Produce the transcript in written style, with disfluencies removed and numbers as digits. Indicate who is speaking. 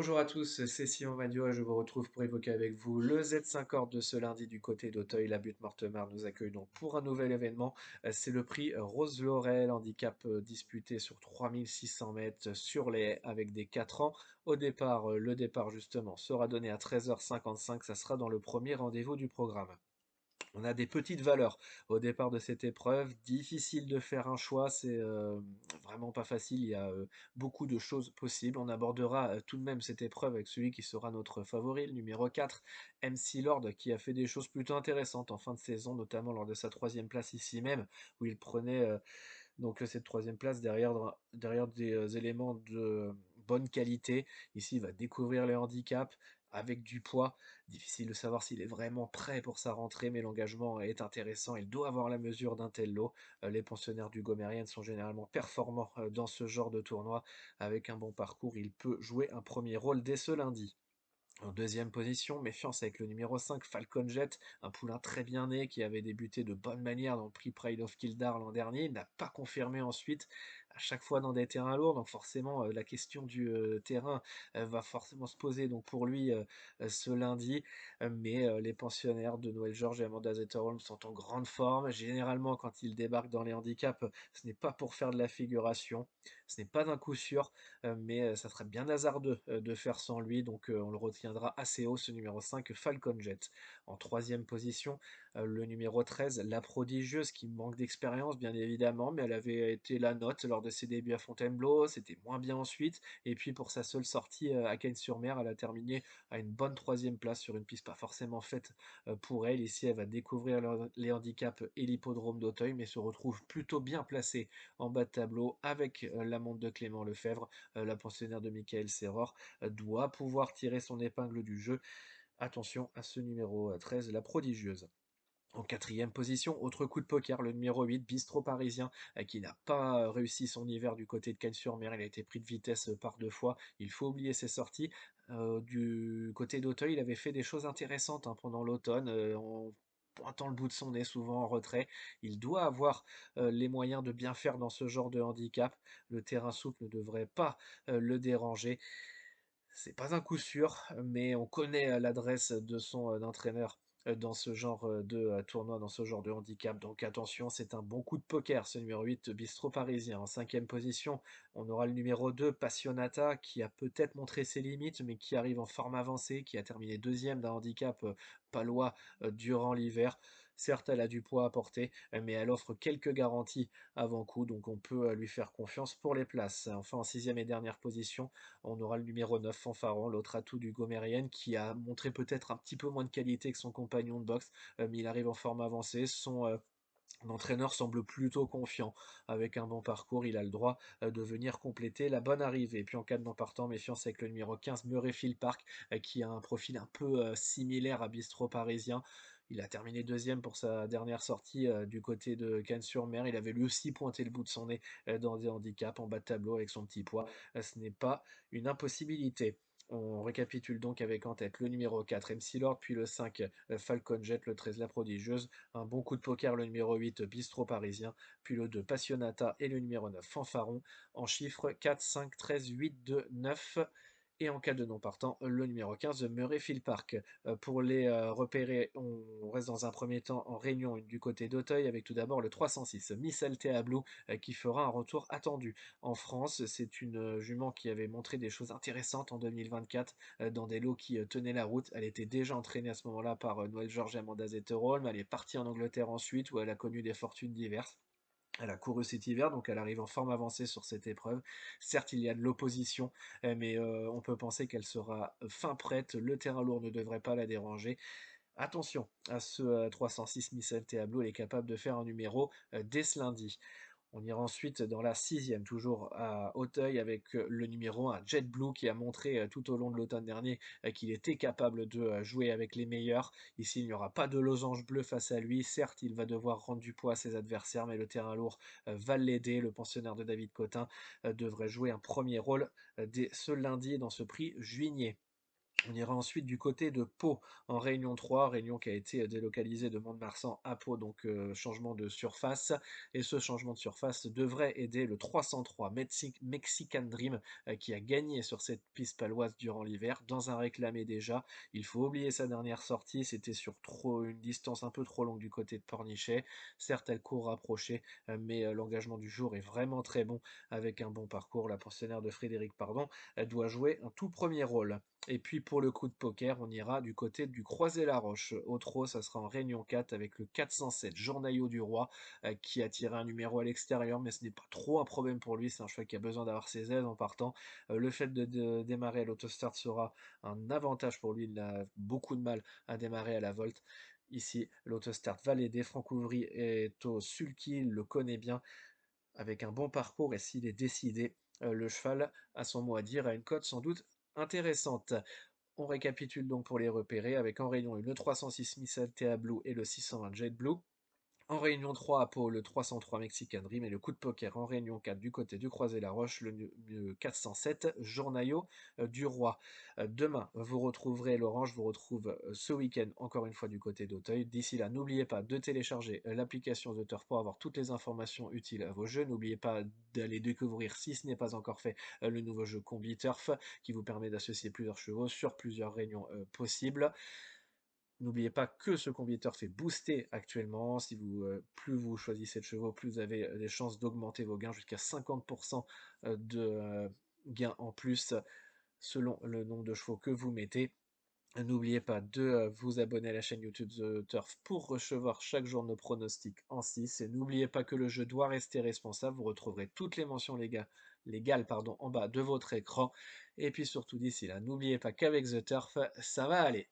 Speaker 1: Bonjour à tous, c'est Simon Madio et je vous retrouve pour évoquer avec vous le Z5 Ordes de ce lundi du côté d'Auteuil. La Butte Mortemart nous accueille donc pour un nouvel événement. C'est le prix Rose Laurel, handicap disputé sur 3600 mètres sur les haies avec des 4 ans. Au départ, le départ justement sera donné à 13h55, ça sera dans le premier rendez-vous du programme. On a des petites valeurs au départ de cette épreuve. Difficile de faire un choix, c'est vraiment pas facile. Il y a beaucoup de choses possibles. On abordera tout de même cette épreuve avec celui qui sera notre favori, le numéro 4, MC Lord, qui a fait des choses plutôt intéressantes en fin de saison, notamment lors de sa troisième place ici même, où il prenait cette troisième place derrière des éléments de bonne qualité. Ici, il va découvrir les handicaps avec du poids. Difficile de savoir s'il est vraiment prêt pour sa rentrée, mais l'engagement est intéressant. Il doit avoir la mesure d'un tel lot. Les pensionnaires du Gomérienne sont généralement performants dans ce genre de tournoi. Avec un bon parcours, il peut jouer un premier rôle dès ce lundi. En deuxième position, méfiance avec le numéro 5, Falcon Jet, un poulain très bien né qui avait débuté de bonne manière dans le prix Pride of Kildare l'an dernier. Il n'a pas confirmé ensuite, à chaque fois dans des terrains lourds. Donc forcément, la question du terrain va forcément se poser donc pour lui ce lundi. Mais les pensionnaires de Noël Georges et Amanda Zetterholm sont en grande forme. Généralement, quand ils débarquent dans les handicaps, ce n'est pas pour faire de la figuration. Ce n'est pas d'un coup sûr, mais ça serait bien hasardeux de faire sans lui, donc on le retiendra assez haut, ce numéro 5, Falcon Jet. En troisième position, le numéro 13, La Prodigieuse, qui manque d'expérience bien évidemment, mais elle avait été la note lors de ses débuts à Fontainebleau, c'était moins bien ensuite, et puis pour sa seule sortie à Cagnes-sur-Mer, elle a terminé à une bonne troisième place sur une piste pas forcément faite pour elle. Ici, elle va découvrir les handicaps et l'hippodrome d'Auteuil, mais se retrouve plutôt bien placée en bas de tableau avec la montre de Clément Lefebvre. La pensionnaire de Michael Serror doit pouvoir tirer son épingle du jeu. Attention à ce numéro 13, la prodigieuse. En quatrième position, autre coup de poker, le numéro 8, Bistro Parisien, qui n'a pas réussi son hiver du côté de Cagnes-sur-Mer. Il a été pris de vitesse par deux fois. Il faut oublier ses sorties. Du côté d'Auteuil, il avait fait des choses intéressantes pendant l'automne, en pointant le bout de son nez, souvent en retrait. Il doit avoir les moyens de bien faire dans ce genre de handicap. Le terrain souple ne devrait pas le déranger. C'est pas un coup sûr, mais on connaît l'adresse de son entraîneur dans ce genre de tournoi, dans ce genre de handicap. Donc attention, c'est un bon coup de poker, ce numéro 8, Bistro Parisien. En cinquième position, on aura le numéro 2, Passionata, qui a peut-être montré ses limites, mais qui arrive en forme avancée, qui a terminé deuxième d'un handicap palois durant l'hiver. Certes, elle a du poids à porter, mais elle offre quelques garanties avant coup, donc on peut lui faire confiance pour les places. Enfin, en sixième et dernière position, on aura le numéro 9, Fanfaron, l'autre atout du Gomérienne, qui a montré peut-être un petit peu moins de qualité que son compagnon de boxe, mais il arrive en forme avancée. Son entraîneur semble plutôt confiant. Avec un bon parcours, il a le droit de venir compléter la bonne arrivée. Et puis en cas de non partant, méfiance avec le numéro 15, Murrayfield Park, qui a un profil un peu similaire à Bistro Parisien. Il a terminé deuxième pour sa dernière sortie du côté de Cannes-sur-Mer. Il avait lui aussi pointé le bout de son nez dans des handicaps en bas de tableau avec son petit poids. Ce n'est pas une impossibilité. On récapitule donc avec en tête le numéro 4, MC Lord, puis le 5, Falcon Jet, le 13, La Prodigieuse, un bon coup de poker, le numéro 8, Bistro Parisien, puis le 2, Passionata, et le numéro 9, Fanfaron, en chiffres 4, 5, 13, 8, 2, 9. Et en cas de non partant, le numéro 15, Murrayfield Park. Pour les repérer, on reste dans un premier temps en réunion du côté d'Auteuil, avec tout d'abord le 306, Miss Altea Blue, qui fera un retour attendu en France. C'est une jument qui avait montré des choses intéressantes en 2024 dans des lots qui tenaient la route. Elle était déjà entraînée à ce moment-là par Noël Georges et Amanda Zetterholm. Elle est partie en Angleterre ensuite, où elle a connu des fortunes diverses. Elle a couru cet hiver, donc elle arrive en forme avancée sur cette épreuve. Certes, il y a de l'opposition, mais on peut penser qu'elle sera fin prête. Le terrain lourd ne devrait pas la déranger. Attention à ce 306 Miss Tableau, elle est capable de faire un numéro dès ce lundi. On ira ensuite dans la sixième, toujours à Auteuil, avec le numéro 1, JetBlue, qui a montré tout au long de l'automne dernier qu'il était capable de jouer avec les meilleurs. Ici, il n'y aura pas de losange bleu face à lui. Certes, il va devoir rendre du poids à ses adversaires, mais le terrain lourd va l'aider. Le pensionnaire de David Cotin devrait jouer un premier rôle dès ce lundi dans ce prix juillet. On ira ensuite du côté de Pau, en Réunion 3, Réunion qui a été délocalisée de Mont-de-Marsan à Pau, donc changement de surface. Et ce changement de surface devrait aider le 303 Mexican Dream, qui a gagné sur cette piste paloise durant l'hiver, dans un réclamé déjà. Il faut oublier sa dernière sortie, c'était sur une distance un peu trop longue du côté de Pornichet. Certes, elle court rapprochée, mais l'engagement du jour est vraiment très bon, avec un bon parcours. La pensionnaire de Frédéric, pardon, elle doit jouer un tout premier rôle. Et puis pour le coup de poker, on ira du côté du Croisé-la-Roche. Au trot, ça sera en Réunion 4 avec le 407 Journaillot du Roi, qui a tiré un numéro à l'extérieur, mais ce n'est pas trop un problème pour lui. C'est un cheval qui a besoin d'avoir ses aises en partant. Le fait de démarrer à l'autostart sera un avantage pour lui. Il a beaucoup de mal à démarrer à la volte. Ici, l'autostart va l'aider. Franck Ouvry est au sulky, il le connaît bien, avec un bon parcours, et s'il est décidé, le cheval a son mot à dire, à une cote sans doute intéressante. On récapitule donc pour les repérer, avec en Réunion 1 le 306 Miss Althea Blue et le 620 Jet Blue. En Réunion 3 à Pau, le 303 Mexican Dream et le coup de poker en Réunion 4 du côté du Croisé-la-Roche, le 407 Journaillot du Roi. Demain, vous retrouverez Laurent, je vous retrouve ce week-end encore une fois du côté d'Auteuil. D'ici là, n'oubliez pas de télécharger l'application The Turf pour avoir toutes les informations utiles à vos jeux. N'oubliez pas d'aller découvrir, si ce n'est pas encore fait, le nouveau jeu Combi Turf qui vous permet d'associer plusieurs chevaux sur plusieurs réunions possibles. N'oubliez pas que ce combiteur fait booster actuellement. Si plus vous choisissez de chevaux, plus vous avez des chances d'augmenter vos gains jusqu'à 50% de gains en plus selon le nombre de chevaux que vous mettez. N'oubliez pas de vous abonner à la chaîne YouTube The Turf pour recevoir chaque jour nos pronostics en 6. Et n'oubliez pas que le jeu doit rester responsable. Vous retrouverez toutes les mentions légales en bas de votre écran. Et puis surtout d'ici là, n'oubliez pas qu'avec The Turf, ça va aller.